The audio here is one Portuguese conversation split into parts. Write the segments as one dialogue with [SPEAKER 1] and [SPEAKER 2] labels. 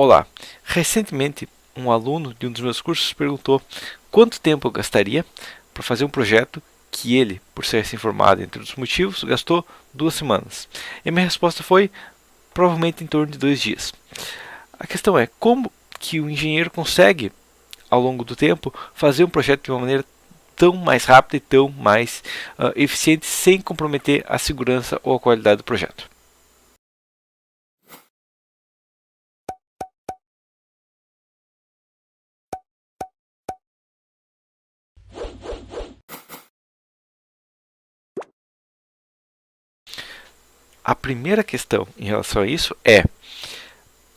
[SPEAKER 1] Olá, recentemente um aluno de um dos meus cursos perguntou quanto tempo eu gastaria para fazer um projeto que ele, por ser recém-formado, entre outros motivos, gastou 2 semanas. E a minha resposta foi provavelmente em torno de 2 dias. A questão é como que o engenheiro consegue, ao longo do tempo, fazer um projeto de uma maneira tão mais rápida e tão mais eficiente sem comprometer a segurança ou a qualidade do projeto. A primeira questão em relação a isso é,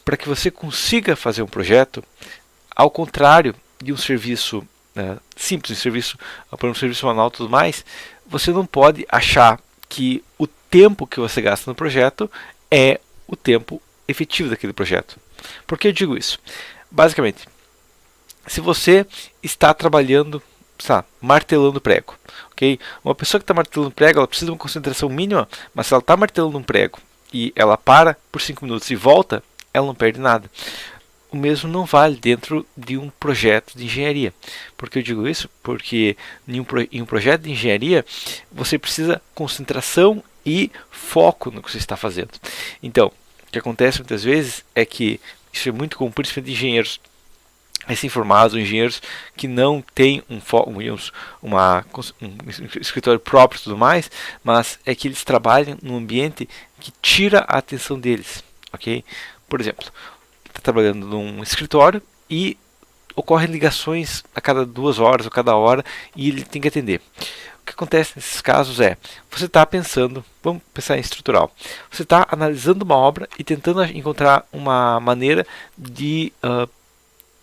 [SPEAKER 1] para que você consiga fazer um projeto, ao contrário de um serviço simples, por um serviço manual e tudo mais, você não pode achar que o tempo que você gasta no projeto é o tempo efetivo daquele projeto. Por que eu digo isso? Basicamente, se você está trabalhando, martelando prego, ok? Uma pessoa que está martelando prego, ela precisa de uma concentração mínima, mas se ela está martelando um prego e ela para por 5 minutos e volta, ela não perde nada. O mesmo não vale dentro de um projeto de engenharia. Por que eu digo isso? Porque em um projeto de engenharia você precisa concentração e foco no que você está fazendo. Então, o que acontece muitas vezes é que isso é muito comum, principalmente de engenheiros recém-formados, engenheiros que não têm um escritório próprio e tudo mais, mas é que eles trabalham num ambiente que tira a atenção deles, ok? Por exemplo, está trabalhando num escritório e ocorrem ligações a cada 2 horas ou cada hora e ele tem que atender. O que acontece nesses casos é, você está pensando, vamos pensar em estrutural, você está analisando uma obra e tentando encontrar uma maneira de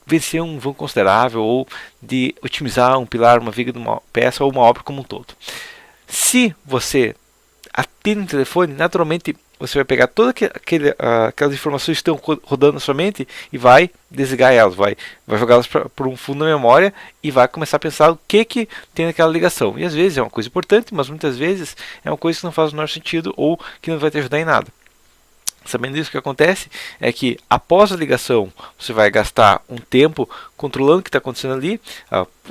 [SPEAKER 1] vencer um vão considerável ou de otimizar um pilar, uma viga de uma peça ou uma obra como um todo. Se você atende no telefone, naturalmente você vai pegar todas aquelas informações que estão rodando na sua mente e vai desligar elas, vai jogá-las por um fundo da memória e vai começar a pensar o que tem naquela ligação. E às vezes é uma coisa importante, mas muitas vezes é uma coisa que não faz o menor sentido ou que não vai te ajudar em nada. Sabendo isso, o que acontece é que após a ligação você vai gastar um tempo controlando o que está acontecendo ali,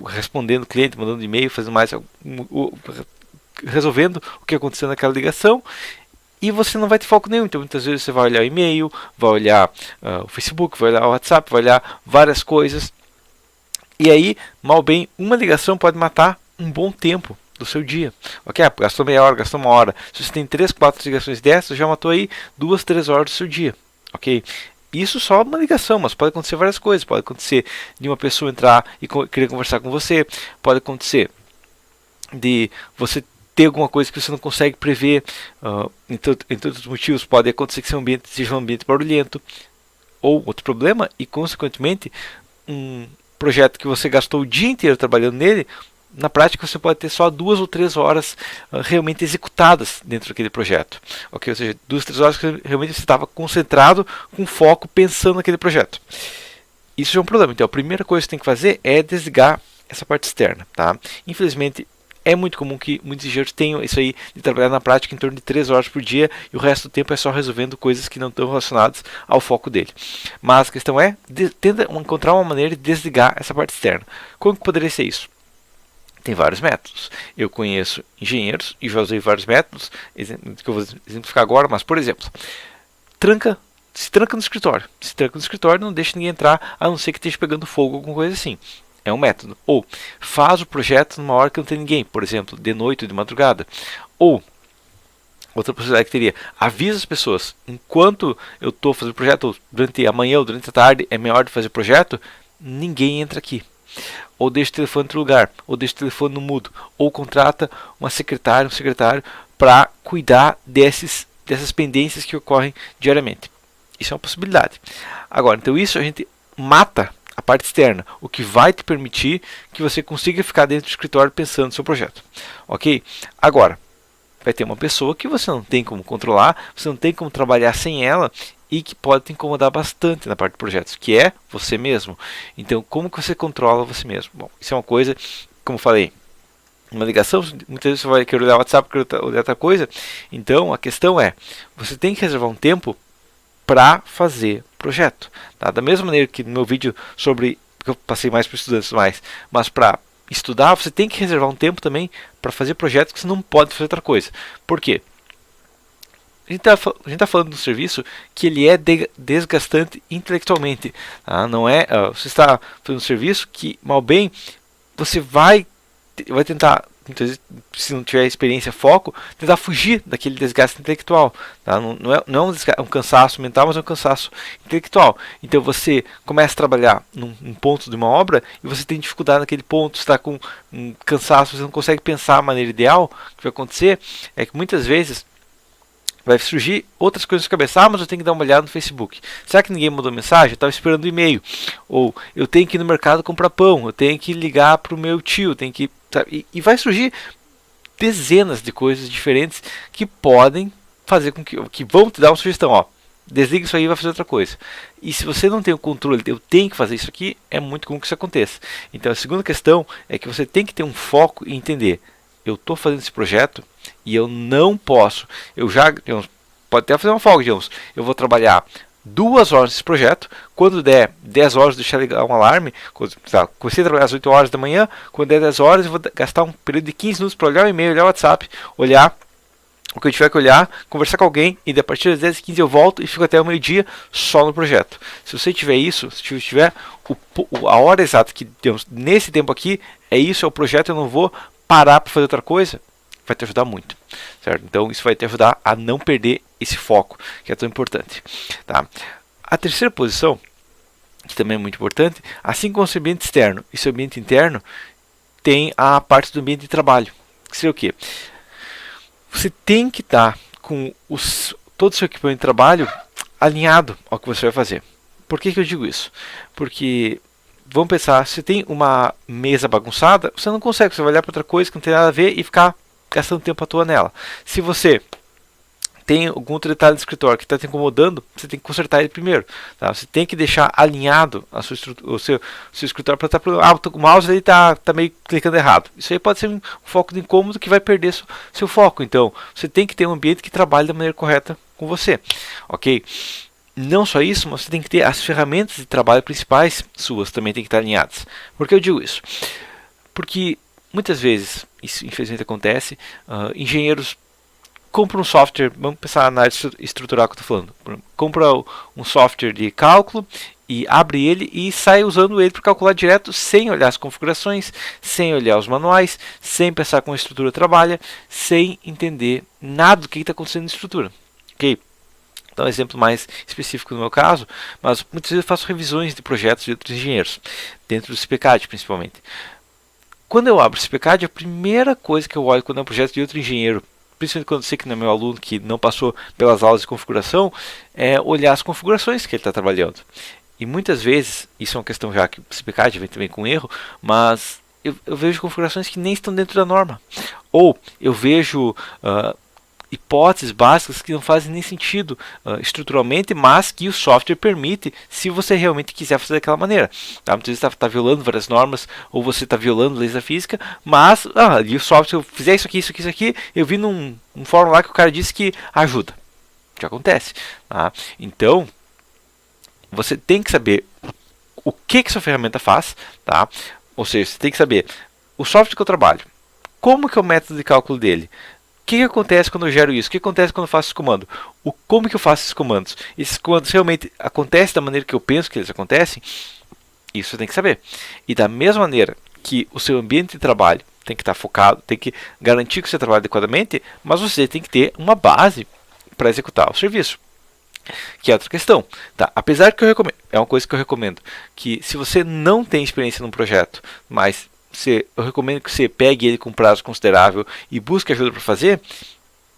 [SPEAKER 1] respondendo o cliente, mandando e-mail, fazendo mais, resolvendo o que aconteceu naquela ligação, e você não vai ter foco nenhum. Então muitas vezes você vai olhar o e-mail, vai olhar o Facebook, vai olhar o WhatsApp, vai olhar várias coisas, e aí, mal bem, uma ligação pode matar um bom tempo do seu dia. Ok, gastou meia hora, gastou 1 hora. Se você tem 3, 4 ligações dessas, já matou aí 2, 3 horas do seu dia. Ok? Isso só uma ligação, mas pode acontecer várias coisas. Pode acontecer de uma pessoa entrar e querer conversar com você. Pode acontecer de você ter alguma coisa que você não consegue prever. Entre outros motivos, pode acontecer que seu ambiente seja um ambiente barulhento. Ou outro problema, e consequentemente, um projeto que você gastou o dia inteiro trabalhando nele, na prática você pode ter só 2 ou 3 horas realmente executadas dentro daquele projeto. Okay? Ou seja, 2, 3 horas que realmente você estava concentrado, com foco, pensando naquele projeto. Isso é um problema. Então a primeira coisa que você tem que fazer é desligar essa parte externa. Tá? Infelizmente, é muito comum que muitos engenheiros tenham isso aí de trabalhar na prática em torno de 3 horas por dia e o resto do tempo é só resolvendo coisas que não estão relacionadas ao foco dele. Mas a questão é, tenta encontrar uma maneira de desligar essa parte externa. Como que poderia ser isso? Tem vários métodos. Eu conheço engenheiros e já usei vários métodos, que eu vou exemplificar agora, mas por exemplo, se tranca no escritório. Se tranca no escritório, não deixa ninguém entrar, a não ser que esteja pegando fogo, alguma coisa assim. É um método. Ou faz o projeto numa hora que não tem ninguém, por exemplo, de noite ou de madrugada. Ou outra possibilidade que teria, avisa as pessoas, enquanto eu estou fazendo o projeto, ou durante a manhã ou durante a tarde, é minha hora de fazer o projeto, ninguém entra aqui. Ou deixa o telefone em outro lugar, ou deixa o telefone no mudo, ou contrata uma secretária, um secretário para cuidar dessas pendências que ocorrem diariamente. Isso é uma possibilidade. Agora, então isso a gente mata a parte externa, o que vai te permitir que você consiga ficar dentro do escritório pensando no seu projeto. Ok? Agora, vai ter uma pessoa que você não tem como controlar, você não tem como trabalhar sem ela, e que pode te incomodar bastante na parte de projetos, que é você mesmo. Então, como que você controla você mesmo? Bom, isso é uma coisa, como eu falei, uma ligação, muitas vezes você vai querer olhar o WhatsApp, querer olhar outra coisa. Então, a questão é, você tem que reservar um tempo para fazer projeto. Tá? Da mesma maneira que no meu vídeo sobre, que eu passei mais para estudantes, mas para estudar, você tem que reservar um tempo também para fazer projetos que você não pode fazer outra coisa. Por quê? A gente está falando de um serviço que ele é desgastante intelectualmente. Tá? Não é, você está fazendo um serviço que, mal bem, você vai tentar, se não tiver experiência, foco, tentar fugir daquele desgaste intelectual. Tá? Não é um cansaço mental, mas é um cansaço intelectual. Então você começa a trabalhar num ponto de uma obra e você tem dificuldade naquele ponto, está com um cansaço, você não consegue pensar a maneira ideal. O que vai acontecer é que muitas vezes vai surgir outras coisas na cabeça. Ah, mas eu tenho que dar uma olhada no Facebook. Será que ninguém mandou mensagem? Eu estava esperando o e-mail. Ou eu tenho que ir no mercado comprar pão. Eu tenho que ligar para o meu tio. E vai surgir dezenas de coisas diferentes que podem fazer com que vão te dar uma sugestão. Ó, desliga isso aí e vai fazer outra coisa. E se você não tem o controle, eu tenho que fazer isso aqui, é muito comum que isso aconteça. Então a segunda questão é que você tem que ter um foco e entender. Eu estou fazendo esse projeto e eu não posso. Pode até fazer uma folga, digamos. Eu vou trabalhar 2 horas nesse projeto. Quando der 10 horas, deixar ligar um alarme. Comecei a trabalhar às 8 horas da manhã. Quando der 10 horas, eu vou gastar um período de 15 minutos para olhar o e-mail, olhar o WhatsApp, olhar o que eu tiver que olhar, conversar com alguém. E a partir das 10h15 eu volto e fico até o meio-dia só no projeto. Se você tiver isso, se tiver a hora exata que temos nesse tempo aqui, é isso, é o projeto, eu não vou parar para fazer outra coisa, vai te ajudar muito, certo? Então isso vai te ajudar a não perder esse foco, que é tão importante, tá? A terceira posição, que também é muito importante, assim como o seu ambiente externo e seu ambiente interno, tem a parte do ambiente de trabalho, que seria o quê? Você tem que estar com todo o seu equipamento de trabalho alinhado ao que você vai fazer. Por que eu digo isso? Porque vamos pensar, se tem uma mesa bagunçada, você não consegue, você vai olhar para outra coisa que não tem nada a ver e ficar gastando tempo à toa nela. Se você tem algum outro detalhe do escritório que está te incomodando, você tem que consertar ele primeiro. Tá? Você tem que deixar alinhado o seu escritório para estar o mouse está meio clicando errado. Isso aí pode ser um foco de incômodo que vai perder seu foco. Então, você tem que ter um ambiente que trabalhe da maneira correta com você. Ok? Não só isso, mas você tem que ter as ferramentas de trabalho principais suas também tem que estar alinhadas. Por que eu digo isso? Porque muitas vezes, isso infelizmente acontece, engenheiros compram um software, vamos pensar na área estrutural que eu estou falando, compra um software de cálculo e abre ele e sai usando ele para calcular direto, sem olhar as configurações, sem olhar os manuais, sem pensar como a estrutura trabalha, sem entender nada do que está acontecendo na estrutura. Ok? Então, um exemplo mais específico no meu caso, mas muitas vezes eu faço revisões de projetos de outros engenheiros, dentro do CPCAD principalmente. Quando eu abro o CPCAD, a primeira coisa que eu olho quando é um projeto de outro engenheiro, principalmente quando eu sei que não é meu aluno, que não passou pelas aulas de configuração, é olhar as configurações que ele está trabalhando. E muitas vezes, isso é uma questão já que o CPCAD vem também com erro, mas eu vejo configurações que nem estão dentro da norma. Ou eu vejo hipóteses básicas que não fazem nem sentido estruturalmente, mas que o software permite se você realmente quiser fazer daquela maneira. Tá? Muitas vezes está violando várias normas, ou você está violando leis da física, mas e o software, se eu fizer isso aqui, eu vi num fórum lá que o cara disse que ajuda. Já acontece. Tá? Então, você tem que saber o que sua ferramenta faz, tá? Ou seja, você tem que saber o software que eu trabalho, como que é o método de cálculo dele, o que acontece quando eu gero isso? O que acontece quando eu faço esse comando? Como que eu faço esses comandos? Esses comandos realmente acontecem da maneira que eu penso que eles acontecem? Isso você tem que saber. E da mesma maneira que o seu ambiente de trabalho tem que estar focado, tem que garantir que você trabalha adequadamente, mas você tem que ter uma base para executar o serviço. Que é outra questão. Tá? Apesar que é uma coisa que eu recomendo, que se você não tem experiência num projeto, mas eu recomendo que você pegue ele com prazo considerável e busque ajuda para fazer.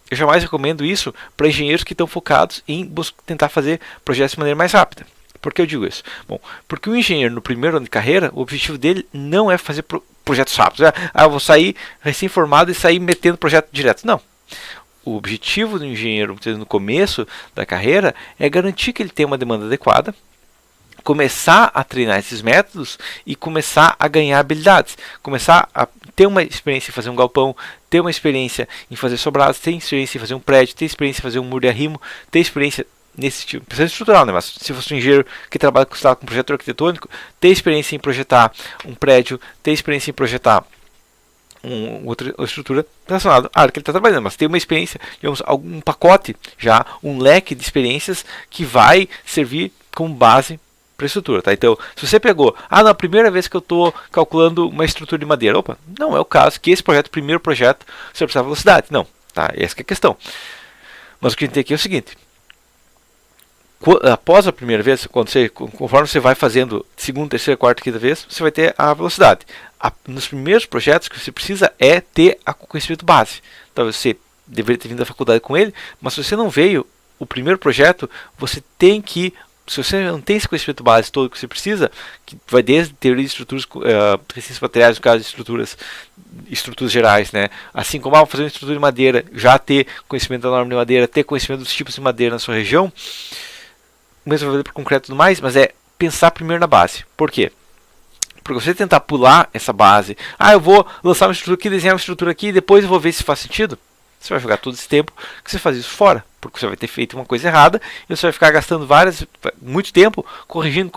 [SPEAKER 1] Eu jamais recomendo isso para engenheiros que estão focados em tentar fazer projetos de maneira mais rápida. Por que eu digo isso? Bom, porque o engenheiro no primeiro ano de carreira, o objetivo dele não é fazer projetos rápidos. Eu vou sair recém-formado e sair metendo projeto direto. Não. O objetivo do engenheiro no começo da carreira é garantir que ele tenha uma demanda adequada, começar a treinar esses métodos e começar a ganhar habilidades, começar a ter uma experiência em fazer um galpão, ter uma experiência em fazer sobrados, ter experiência em fazer um prédio, ter experiência em fazer um muro de arrimo, ter experiência nesse tipo, pensamento estrutural, né? Mas se fosse um engenheiro que trabalha com projeto arquitetônico, ter experiência em projetar um prédio, ter experiência em projetar outra estrutura relacionada à área que ele está trabalhando, mas tem uma experiência, digamos, um pacote já, um leque de experiências que vai servir como base para a estrutura, tá? Então, se você pegou, na primeira vez que eu estou calculando uma estrutura de madeira, opa, não é o caso que esse projeto, primeiro projeto, você precisa de velocidade, não, tá? Essa que é a questão. Mas o que a gente tem aqui é o seguinte: após a primeira vez, conforme você vai fazendo segunda, terceira, quarta, quinta vez, você vai ter a velocidade. Nos primeiros projetos, o que você precisa é ter o conhecimento base. Talvez você deveria ter vindo da faculdade com ele, mas se você não veio, o primeiro projeto, você tem que, se você não tem esse conhecimento base todo que você precisa, que vai desde teoria de estruturas, resistências materiais, no caso de estruturas gerais, né? Assim como fazer uma estrutura de madeira, já ter conhecimento da norma de madeira, ter conhecimento dos tipos de madeira na sua região, mesmo vai valer para concreto e tudo mais, mas é pensar primeiro na base. Por quê? Porque você tentar pular essa base, eu vou lançar uma estrutura aqui, desenhar uma estrutura aqui, e depois eu vou ver se faz sentido. Você vai jogar todo esse tempo que você faz isso fora, porque você vai ter feito uma coisa errada e você vai ficar gastando muito tempo corrigindo,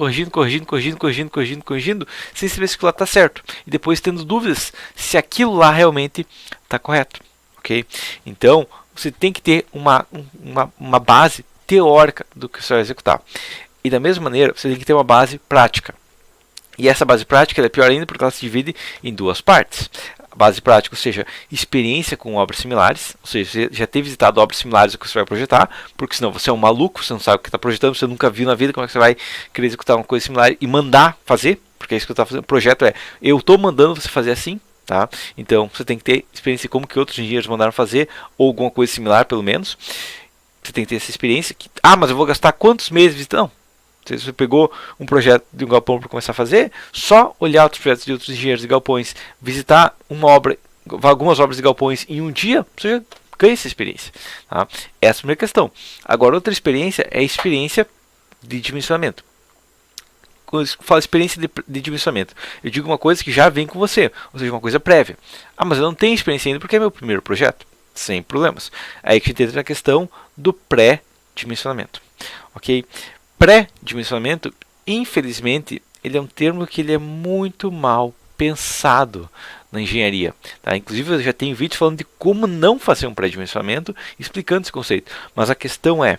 [SPEAKER 1] sem saber se aquilo lá está certo. E depois tendo dúvidas se aquilo lá realmente está correto. Ok? Então, você tem que ter uma base teórica do que você vai executar. E da mesma maneira, você tem que ter uma base prática. E essa base prática é pior ainda porque ela se divide em duas partes. A base prática, ou seja, experiência com obras similares, ou seja, você já ter visitado obras similares ao que você vai projetar, porque senão você é um maluco, você não sabe o que está projetando, você nunca viu na vida, como é que você vai querer executar uma coisa similar e mandar fazer, porque é isso que eu estou fazendo. O projeto eu estou mandando você fazer assim, tá? Então você tem que ter experiência em como que outros engenheiros mandaram fazer, ou alguma coisa similar pelo menos. Você tem que ter essa experiência. Mas eu vou gastar quantos meses visitando? Não. Se você pegou um projeto de um galpão para começar a fazer, só olhar outros projetos de outros engenheiros de galpões, visitar algumas obras de galpões em um dia, você já ganha essa experiência. Tá? Essa é a primeira questão. Agora, outra experiência é a experiência de dimensionamento. Quando eu falo experiência de dimensionamento, eu digo uma coisa que já vem com você, ou seja, uma coisa prévia. Mas eu não tenho experiência ainda porque é meu primeiro projeto. Sem problemas. Aí que a gente entra na questão do pré-dimensionamento. Ok? Pré-dimensionamento, infelizmente, ele é um termo que ele é muito mal pensado na engenharia. Tá? Inclusive, eu já tenho vídeo falando de como não fazer um pré-dimensionamento, explicando esse conceito. Mas a questão é,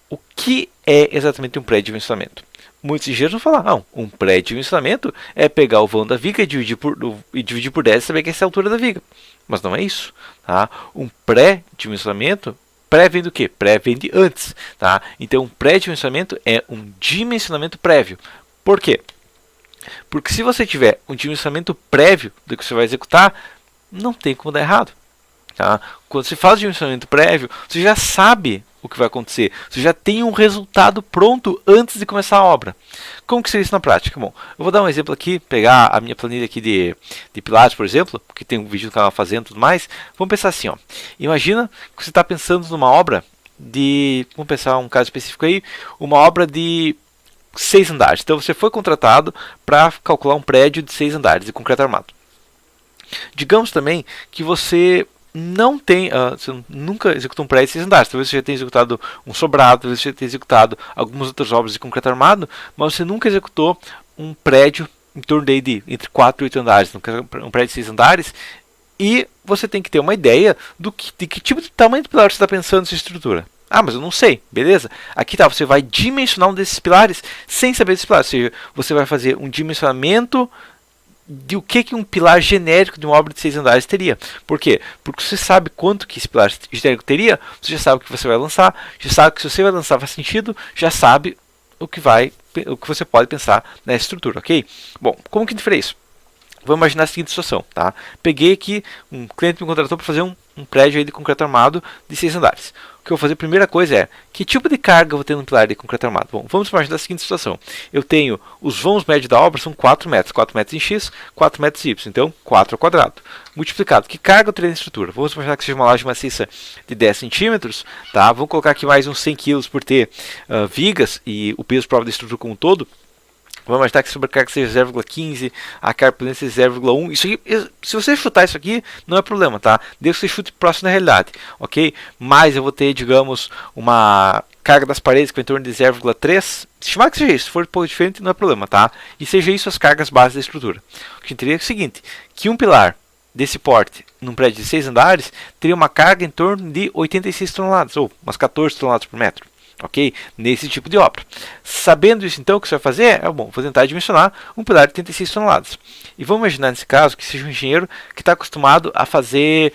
[SPEAKER 1] o que é exatamente um pré-dimensionamento? Muitos engenheiros vão falar, não, um pré-dimensionamento é pegar o vão da viga e dividir por 10 e saber que essa é a altura da viga. Mas não é isso. Tá? Um pré-dimensionamento, pré vem do quê? Pré vem de antes. Tá? Então, um pré-dimensionamento é um dimensionamento prévio. Por quê? Porque se você tiver um dimensionamento prévio do que você vai executar, não tem como dar errado. Tá? Quando você faz o dimensionamento prévio, você já sabe o que vai acontecer. Você já tem um resultado pronto antes de começar a obra. Como que seria isso na prática? Bom, eu vou dar um exemplo aqui, pegar a minha planilha aqui de Pilates, por exemplo, que tem um vídeo no canal fazendo e tudo mais. Vamos pensar assim, ó. Imagina que você está pensando numa obra vamos pensar um caso específico aí, uma obra de 6 andares. Então você foi contratado para calcular um prédio de 6 andares de concreto armado. Digamos também que você não tem, você nunca executou um prédio de 6 andares. Talvez você já tenha executado um sobrado, talvez você já tenha executado algumas outras obras de concreto armado, mas você nunca executou um prédio em torno de entre 4 e 8 andares, um prédio de 6 andares, e você tem que ter uma ideia de que tipo de tamanho de pilar você está pensando nessa estrutura. Mas eu não sei, beleza? Aqui tá, você vai dimensionar um desses pilares sem saber desses pilares, ou seja, você vai fazer um dimensionamento de o que um pilar genérico de uma obra de 6 andares teria. Por quê? Porque você sabe quanto que esse pilar genérico teria, você já sabe o que você vai lançar, já sabe que se você vai lançar faz sentido, já sabe o que você pode pensar nessa estrutura, ok? Bom, como que a gente fez isso? Vamos imaginar a seguinte situação, tá? Peguei aqui, um cliente me contratou para fazer um prédio aí de concreto armado de 6 andares. O que eu vou fazer, a primeira coisa é, que tipo de carga eu vou ter no pilar de concreto armado? Bom, vamos imaginar a seguinte situação. Eu tenho, os vãos médios da obra são 4 metros. 4 metros em X, 4 metros em Y. Então, 4 ao quadrado. Multiplicado. Que carga eu teria na estrutura? Vamos imaginar que seja uma laje maciça de 10 centímetros. Tá? Vamos colocar aqui mais uns 100 kg por ter vigas e o peso próprio da estrutura como um todo. Vamos imaginar que a sobrecarga seja 0,15, a carga por dentro seja 0,1. Isso aqui, se você chutar isso aqui, não é problema, tá? Desde que você chute próximo da realidade, ok? Mas eu vou ter, digamos, uma carga das paredes que é em torno de 0,3. Estimar que seja isso, se for um pouco diferente, não é problema, tá? E seja isso as cargas básicas da estrutura. O que a gente teria é o seguinte, que um pilar desse porte, num prédio de 6 andares, teria uma carga em torno de 86 toneladas, ou umas 14 toneladas por metro. Ok? Nesse tipo de obra. Sabendo isso, então, o que você vai fazer é, bom, vou tentar dimensionar um pilar de 86 toneladas. E vamos imaginar, nesse caso, que seja um engenheiro que está acostumado a fazer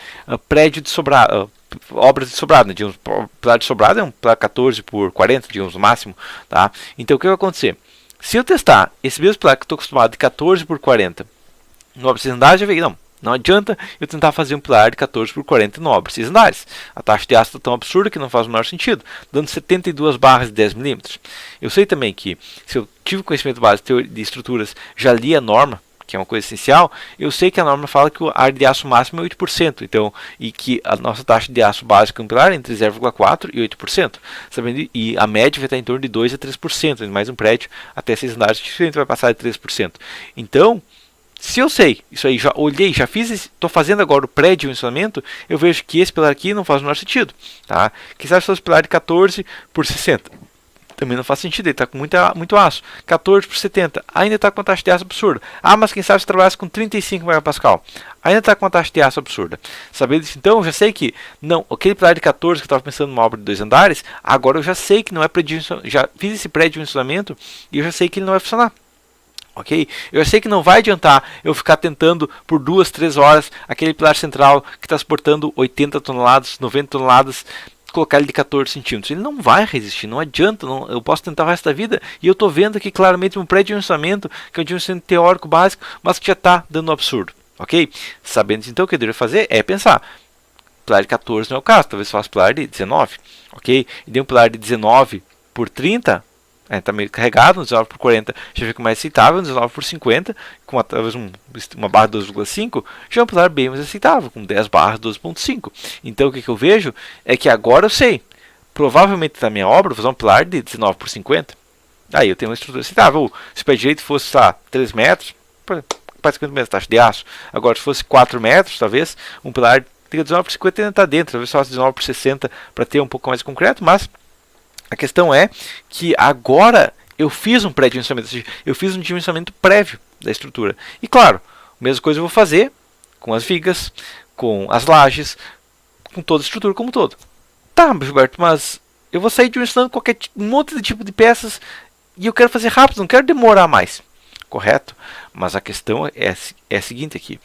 [SPEAKER 1] prédio de sobrado, obras de sobrado, né? Digamos, pilar de sobrado é um pilar 14 por 40, digamos, no máximo. Tá? Então, o que vai acontecer? Se eu testar esse mesmo pilar que estou acostumado de 14 por 40 no obra de andares, já veio, não adianta eu tentar fazer um pilar de 14 por 40 no obra 6 andares. A taxa de ácido é tão absurda que não faz o menor sentido, dando 72 barras de 10 milímetros. Eu sei também que, se eu tive conhecimento básico de estruturas, já li a norma, que é uma coisa essencial, eu sei que a norma fala que a área de aço máximo é 8%, então, e que a nossa taxa de aço básico em um pilar é entre 0,4% e 8%, sabendo, e a média vai estar em torno de 2% a 3%, mais um prédio até 6 andares, dificilmente vai passar de 3%. Então, se eu sei, isso aí, já olhei, já fiz, estou fazendo agora o pré-dimensionamento, eu vejo que esse pilar aqui não faz o menor sentido. Tá? Quem sabe se fosse pilar de 14 por 60? Também não faz sentido, ele está com muito aço. 14 por 70, ainda está com uma taxa de aço absurda. Ah, mas quem sabe se trabalhasse com 35 MPa? Ainda está com uma taxa de aço absurda. Sabendo disso, então, eu já sei que, não, aquele pilar de 14 que eu estava pensando numa obra de 2 andares, agora eu já sei que não é pré-dimensionamento, já fiz esse pré-dimensionamento e eu já sei que ele não vai funcionar. Ok? Eu sei que não vai adiantar eu ficar tentando por 2, 3 horas aquele pilar central que está suportando 80 toneladas, 90 toneladas, colocar ele de 14 centímetros. Ele não vai resistir, não adianta, eu posso tentar o resto da vida. E eu estou vendo aqui claramente um pré-dimensionamento, que é um dimensionamento teórico básico, mas que já está dando um absurdo. Ok? Sabendo então o que eu deveria fazer é pensar. Pilar de 14 não é o caso, talvez faça pilar de 19. Ok? E de um pilar de 19 por 30. Está meio carregado, 19 por 40 já fica mais aceitável, 19 por 50, com talvez uma barra 12,5, já é um pilar bem mais aceitável, com 10 barras 12,5. Então o que eu vejo é que agora eu sei, provavelmente na minha obra, eu vou fazer um pilar de 19 por 50, aí eu tenho uma estrutura aceitável. Se o pé direito fosse 3 metros, para 50 metros, taxa de aço. Agora se fosse 4 metros, talvez, um pilar de 19 por 50 ainda está dentro, talvez só 19 por 60 para ter um pouco mais concreto, mas a questão é que agora eu fiz um pré-dimensionamento, eu fiz um dimensionamento prévio da estrutura. E claro, a mesma coisa eu vou fazer com as vigas, com as lajes, com toda a estrutura como um todo. Tá, Gilberto, mas eu vou sair dimensionando um monte de tipo de peças e eu quero fazer rápido, não quero demorar mais. Correto? Mas a questão é a seguinte aqui.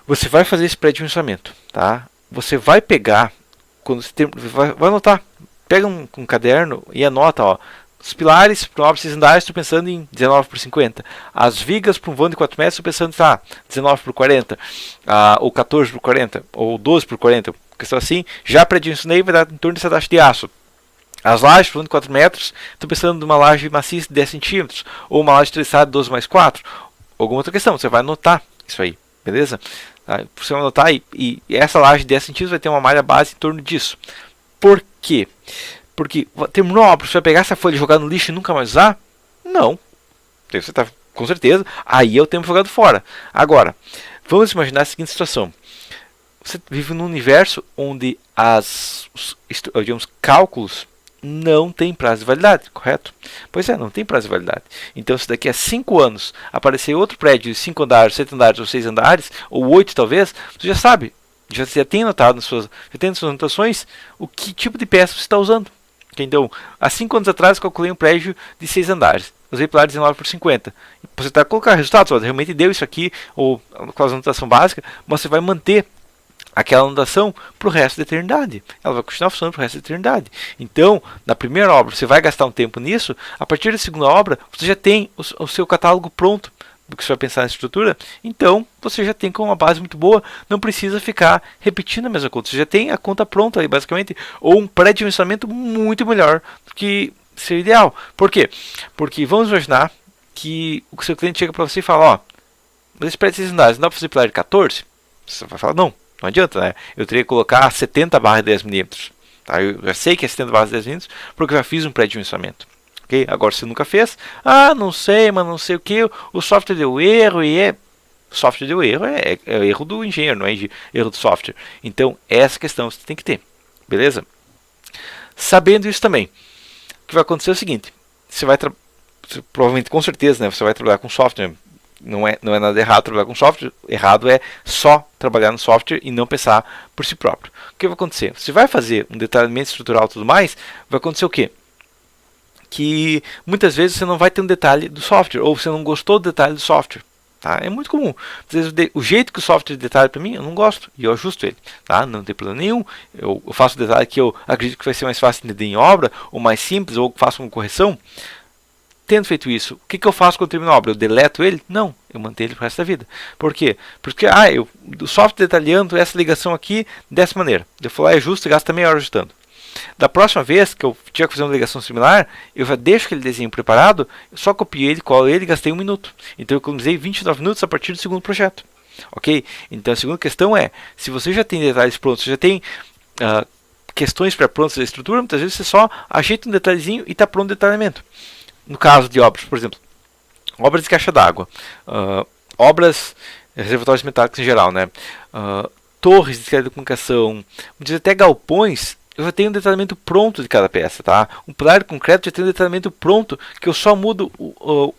[SPEAKER 1] Você vai fazer esse pré-dimensionamento, tá? Você vai pegar, quando você vai anotar. Pega um caderno e anota, ó, os pilares para obra de 6 andares, estou pensando em 19 por 50. As vigas para um vão de 4 metros, estou pensando em 19 por 40, ou 14 por 40, ou 12 por 40. Questão assim, já pré-dimensionei, vai dar em torno dessa taxa de aço. As lajes para um vão de 4 metros, estou pensando numa laje maciça de 10 centímetros, ou uma laje treliçada de 12 mais 4. Alguma outra questão, você vai anotar isso aí, beleza? Você vai anotar e essa laje de 10 centímetros vai ter uma malha base em torno disso. Por quê? Porque terminou a obra, você vai pegar essa folha e jogar no lixo e nunca mais usar? Não. Você está com certeza, aí é o tempo jogado fora. Agora, vamos imaginar a seguinte situação. Você vive num universo onde digamos, cálculos não têm prazo de validade, correto? Pois é, não tem prazo de validade. Então, se daqui a 5 anos aparecer outro prédio de 5 andares, 7 andares ou 6 andares, ou 8 talvez, você já sabe. Já tem notado nas suas anotações o que tipo de peça você está usando. Então, há 5 anos atrás eu calculei um prédio de 6 andares. Usei pilar 19 por 50. Você está colocando resultados, realmente deu isso aqui, ou com a anotação básica, mas você vai manter aquela anotação para o resto da eternidade. Ela vai continuar funcionando para o resto da eternidade. Então, na primeira obra, você vai gastar um tempo nisso. A partir da segunda obra, você já tem o seu catálogo pronto do que você vai pensar na estrutura, então você já tem com uma base muito boa, não precisa ficar repetindo a mesma conta, você já tem a conta pronta aí basicamente, ou um pré-dimensionamento muito melhor do que seria ideal. Por quê? Porque vamos imaginar que o seu cliente chega para você e fala, ó, mas esse prédio de 6 andares, não dá para fazer pilar de 14? Você vai falar, não adianta, né? Eu teria que colocar 70 barras de 10 milímetros. Tá? Eu já sei que é 70 barras de 10 milímetros, porque eu já fiz um pré-dimensionamento. ok? Agora, se nunca fez, não sei, mas não sei o que, o software deu erro e o software deu erro, é erro do engenheiro, não é erro do software. Então, essa questão você tem que ter, beleza? Sabendo isso também, o que vai acontecer é o seguinte, você vai provavelmente, com certeza, né, você vai trabalhar com software, não é nada errado trabalhar com software, errado é só trabalhar no software e não pensar por si próprio. O que vai acontecer? Você vai fazer um detalhamento estrutural e tudo mais, vai acontecer o quê? Que muitas vezes você não vai ter um detalhe do software, ou você não gostou do detalhe do software. Tá? É muito comum. Às vezes, o jeito que o software detalha para mim, eu não gosto, e eu ajusto ele. Tá? Não tem problema nenhum. Eu faço o detalhe que eu acredito que vai ser mais fácil de entender em obra, ou mais simples, ou faço uma correção. Tendo feito isso, o que eu faço quando eu termino a obra? Eu deleto ele? Não, eu mantenho ele pro resto da vida. Por quê? Porque o software detalhando essa ligação aqui dessa maneira. Eu vou lá, ajusto e gasto meia hora ajustando. Da próxima vez que eu tiver que fazer uma ligação similar, eu já deixo aquele desenho preparado, eu só copiei ele, colo ele e gastei 1 minuto. Então eu economizei 29 minutos a partir do segundo projeto. Ok? Então a segunda questão é, se você já tem detalhes prontos, você já tem questões pré-prontas da estrutura, muitas vezes você só ajeita um detalhezinho e está pronto o detalhamento. No caso de obras, por exemplo, obras de caixa d'água, obras, reservatórios metálicos em geral, né? Torres de telecomunicação, muitas vezes até galpões, eu já tenho um detalhamento pronto de cada peça, tá? Um pilar de concreto já tem um detalhamento pronto, que eu só mudo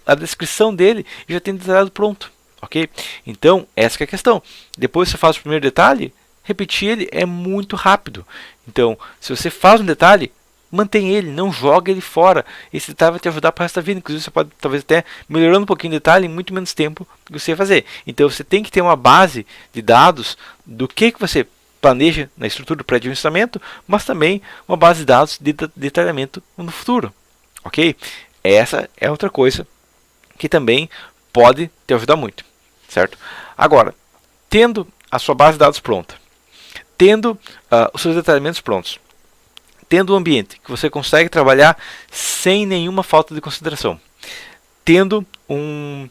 [SPEAKER 1] a descrição dele e já tem detalhado pronto, ok? Então, essa que é a questão. Depois você faz o primeiro detalhe, repetir ele é muito rápido. Então, se você faz um detalhe, mantém ele, não joga ele fora. Esse detalhe vai te ajudar para o resto da vida. Inclusive, você pode talvez até melhorando um pouquinho o detalhe em muito menos tempo que você vai fazer. Então, você tem que ter uma base de dados do que você planeja na estrutura do pré-administramento, mas também uma base de dados de detalhamento no futuro. Ok? Essa é outra coisa que também pode te ajudar muito. Certo? Agora, tendo a sua base de dados pronta, tendo os seus detalhamentos prontos, tendo um ambiente que você consegue trabalhar sem nenhuma falta de consideração, tendo um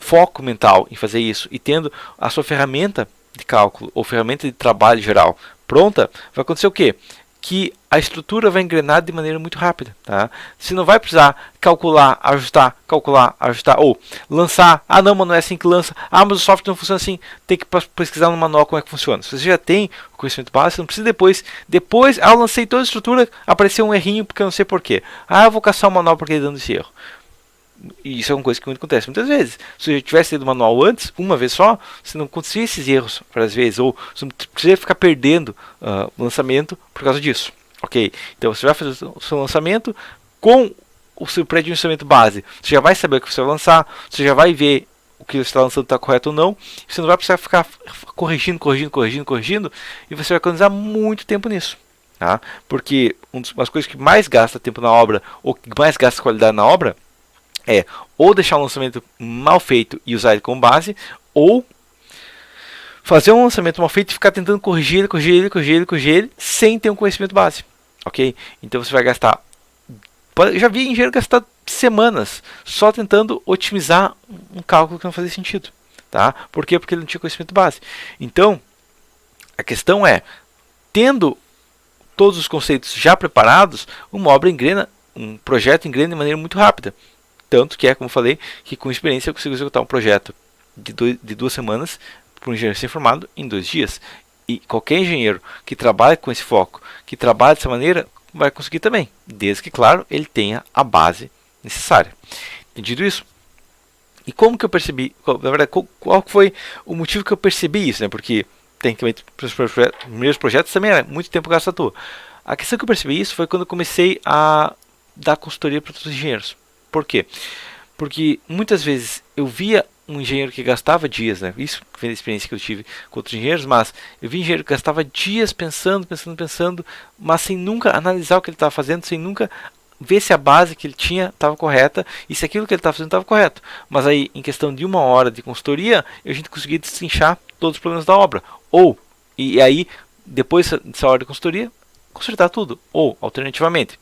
[SPEAKER 1] foco mental em fazer isso e tendo a sua ferramenta de cálculo ou ferramenta de trabalho geral pronta, vai acontecer o quê? Que a estrutura vai engrenar de maneira muito rápida. Tá? Você não vai precisar calcular, ajustar, ou lançar. Não, mas não é assim que lança. Mas o software não funciona assim. Tem que pesquisar no manual como é que funciona. Se você já tem o conhecimento básico, você não precisa depois, eu lancei toda a estrutura, apareceu um errinho porque eu não sei porquê. Eu vou caçar o manual porque ele dando esse erro. E isso é uma coisa que muito acontece muitas vezes. Se eu tivesse lido o manual antes, uma vez só, você não acontecia esses erros várias vezes, ou você não precisa ficar perdendo o lançamento por causa disso. Ok? Então você vai fazer o seu lançamento com o seu pré-lançamento base. Você já vai saber o que você vai lançar, você já vai ver o que você está lançando está correto ou não. Você não vai precisar ficar corrigindo, e você vai economizar muito tempo nisso. Tá? Porque uma das coisas que mais gasta tempo na obra, ou que mais gasta qualidade na obra, é ou deixar um lançamento mal feito e usar ele como base, ou fazer um lançamento mal feito e ficar tentando corrigir ele sem ter um conhecimento base. Ok? Então você vai gastar. Eu já vi engenheiro gastar semanas só tentando otimizar um cálculo que não fazia sentido. Tá? Por quê? Porque ele não tinha conhecimento base. Então, a questão é, tendo todos os conceitos já preparados, uma obra engrena, um projeto engrena de maneira muito rápida. Tanto que como eu falei, que com experiência eu consigo executar um projeto de 2 semanas para um engenheiro ser formado em 2 dias. E qualquer engenheiro que trabalha com esse foco, que trabalha dessa maneira, vai conseguir também. Desde que, claro, ele tenha a base necessária. Entendido isso? E como que eu percebi, na verdade, qual foi o motivo que eu percebi isso? Né? Porque, tecnicamente, para os primeiros projetos também era muito tempo gasto à toa. A questão que eu percebi isso foi quando eu comecei a dar consultoria para outros engenheiros. Por quê? Porque muitas vezes eu via um engenheiro que gastava dias, né? Isso foi a experiência que eu tive com outros engenheiros, mas eu vi um engenheiro que gastava dias pensando, mas sem nunca analisar o que ele estava fazendo, sem nunca ver se a base que ele tinha estava correta e se aquilo que ele estava fazendo estava correto. Mas aí, em questão de 1 hora de consultoria, a gente conseguia destrinchar todos os problemas da obra. E aí, depois dessa hora de consultoria, consertar tudo. Ou, alternativamente,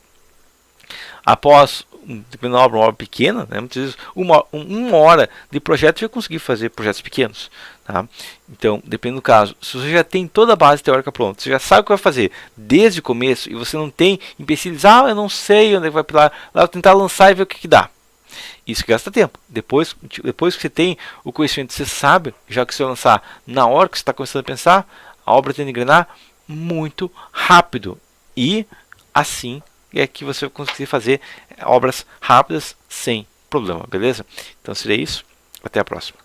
[SPEAKER 1] após dependendo da obra, uma obra pequena, né? Muitas vezes uma hora de projeto já consegui fazer projetos pequenos. Tá? Então, dependendo do caso, se você já tem toda a base teórica pronta, você já sabe o que vai fazer desde o começo e você não tem empecilhos, eu não sei onde é que vai pilar, lá vou tentar lançar e ver o que dá. Isso que gasta tempo. Depois que você tem o conhecimento, você sabe, já que você vai lançar na hora que você está começando a pensar, a obra tende a engrenar muito rápido. E assim é que você vai conseguir fazer obras rápidas sem problema, beleza? Então seria isso. Até a próxima.